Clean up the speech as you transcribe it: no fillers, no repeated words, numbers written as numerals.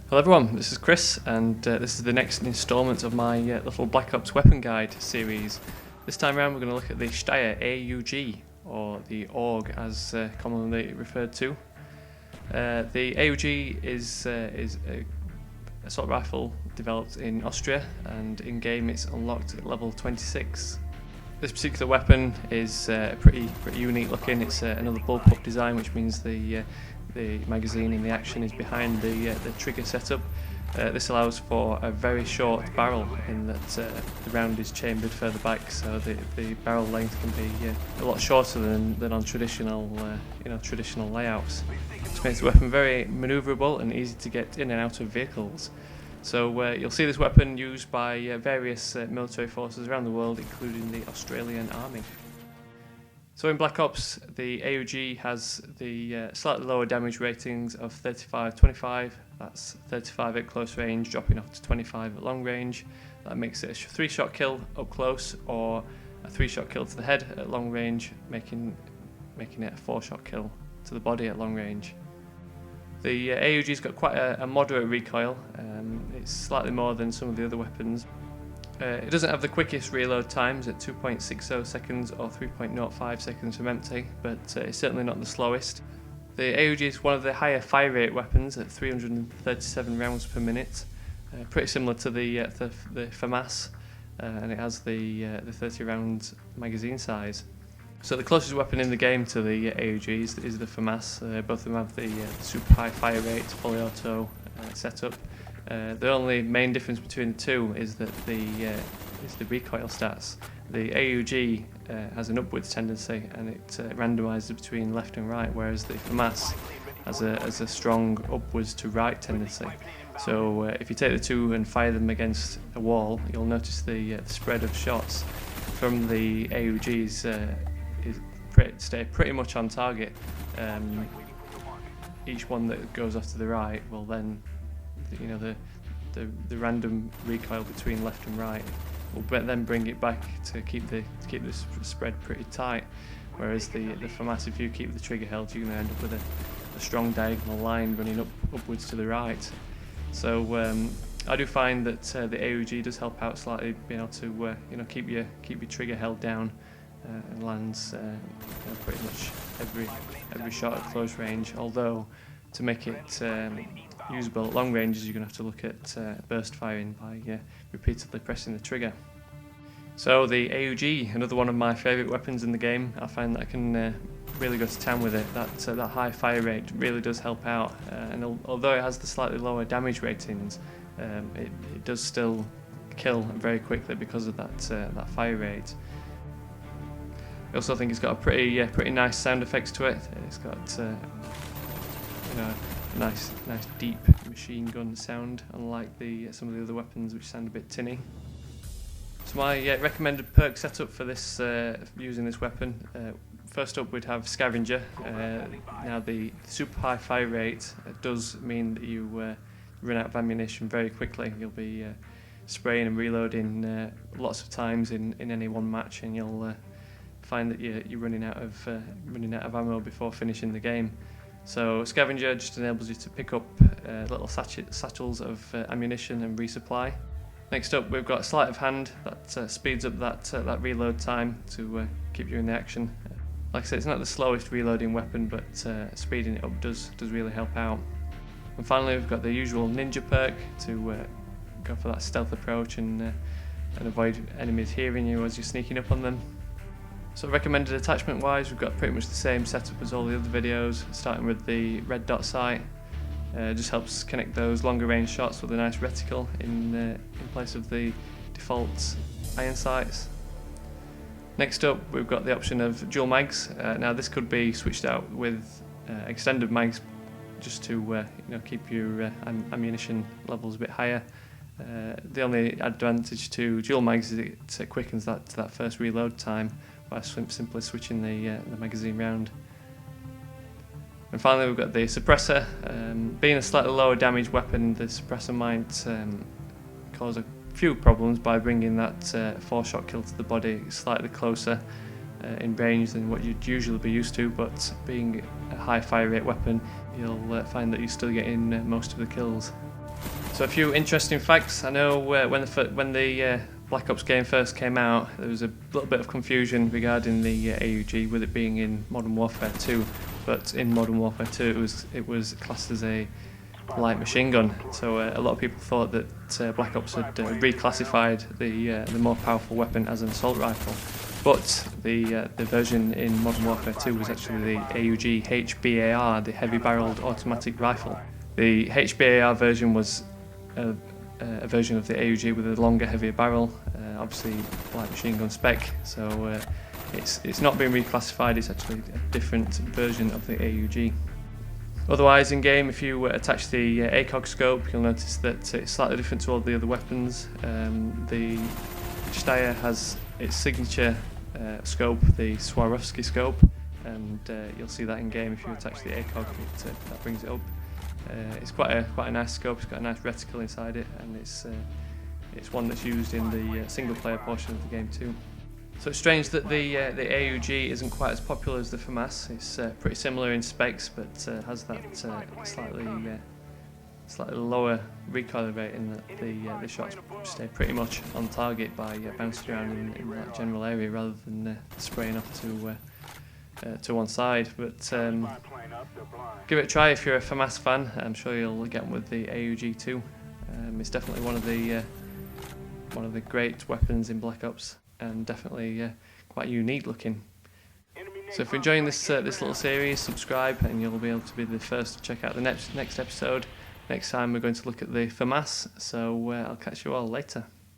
Hello everyone, this is Chris, and this is the next instalment of my little Black Ops weapon guide series. This time around we're going to look at the Steyr AUG, or the AUG as commonly referred to. The AUG is a assault rifle developed in Austria, and in game it's unlocked at level 26. This particular weapon is pretty unique looking. It's another bullpup design, which means the magazine in the action is behind the trigger setup. This allows for a very short barrel in that the round is chambered further back, so the barrel length can be a lot shorter than on traditional traditional layouts. This makes the weapon very manoeuverable and easy to get in and out of vehicles. So you'll see this weapon used by various military forces around the world, including the Australian Army. So in Black Ops, the AUG has the slightly lower damage ratings of 35-25, that's 35 at close range, dropping off to 25 at long range. That makes it a 3-shot kill up close, or a 3-shot kill to the head at long range, making it a 4-shot kill to the body at long range. The AUG's got quite a moderate recoil. It's slightly more than some of the other weapons. It doesn't have the quickest reload times at 2.60 seconds or 3.05 seconds from empty, but it's certainly not the slowest. The AUG is one of the higher fire rate weapons at 337 rounds per minute, pretty similar to the FAMAS, and it has the 30 round magazine size. So the closest weapon in the game to the AUG is the FAMAS. Both of them have the super high fire rate, fully auto setup. The only main difference between the two is that is the recoil stats. The AUG has an upwards tendency, and it randomises between left and right, whereas the FAMAS has a strong upwards to right tendency. So if you take the two and fire them against a wall, you'll notice the spread of shots from the AUGs stay pretty much on target. Each one that goes off to the right will then, the random recoil between left and right will then bring it back to keep the spread pretty tight. Whereas the FAMAS, if you keep the trigger held, you're going to end up with a strong diagonal line running upwards to the right. So I do find that the AUG does help out slightly, being able to keep your trigger held down and lands pretty much every shot at close range. Although to make it usable at long ranges, you're going to have to look at burst firing by repeatedly pressing the trigger. So the AUG, another one of my favourite weapons in the game. I find that I can really go to town with it. That high fire rate really does help out, and although it has the slightly lower damage ratings, it does still kill very quickly because of that fire rate. I also think it's got a pretty nice sound effects to it. It's got a nice deep machine gun sound, unlike some of the other weapons which sound a bit tinny. So my recommended perk setup for this using this weapon. First up, we'd have Scavenger. Now the super high fire rate does mean that you run out of ammunition very quickly. You'll be spraying and reloading lots of times in any one match, and you'll find that you're running out of ammo before finishing the game. So Scavenger just enables you to pick up little satchels of ammunition and resupply. Next up, we've got Sleight of Hand that speeds up that reload time to keep you in the action. Like I said, it's not the slowest reloading weapon, but speeding it up does really help out. And finally, we've got the usual Ninja perk to go for that stealth approach and avoid enemies hearing you as you're sneaking up on them. So recommended attachment wise, we've got pretty much the same setup as all the other videos, starting with the red dot sight. Just helps connect those longer range shots with a nice reticle in place of the default iron sights. Next up, we've got the option of dual mags. Now this could be switched out with extended mags, just to keep your ammunition levels a bit higher. The only advantage to dual mags is it quickens that first reload time by simply switching the magazine round. And finally, we've got the suppressor. Being a slightly lower damage weapon, the suppressor might cause a few problems by bringing that 4-shot kill to the body slightly closer in range than what you'd usually be used to, but being a high fire rate weapon, you'll find that you're still getting most of the kills. So a few interesting facts. I know when the Black Ops game first came out, there was a little bit of confusion regarding the AUG with it being in Modern Warfare 2, but in Modern Warfare 2 it was classed as a light machine gun. So a lot of people thought that Black Ops had reclassified the more powerful weapon as an assault rifle, but the version in Modern Warfare 2 was actually the AUG HBAR, the heavy barreled automatic rifle. The HBAR version was a version of the AUG with a longer, heavier barrel, obviously light machine gun spec, so it's not been reclassified, it's actually a different version of the AUG. Otherwise, in game, if you attach the ACOG scope, you'll notice that it's slightly different to all the other weapons. The Steyr has its signature scope, the Swarovski scope, and you'll see that in game if you attach the ACOG, that brings it up. It's quite a nice scope. It's got a nice reticle inside it, and it's one that's used in the single player portion of the game too. So it's strange that the AUG isn't quite as popular as the FAMAS. It's pretty similar in specs, but has that slightly lower recoil rate in that the shots stay pretty much on target by bouncing around in that general area rather than spraying off to one side. But give it a try if you're a FAMAS fan. I'm sure you'll get on with the AUG too. It's definitely one of the great weapons in Black Ops, and definitely quite unique looking. So if you're enjoying this little series, subscribe and you'll be able to be the first to check out the next episode. Next time we're going to look at the FAMAS, so I'll catch you all later.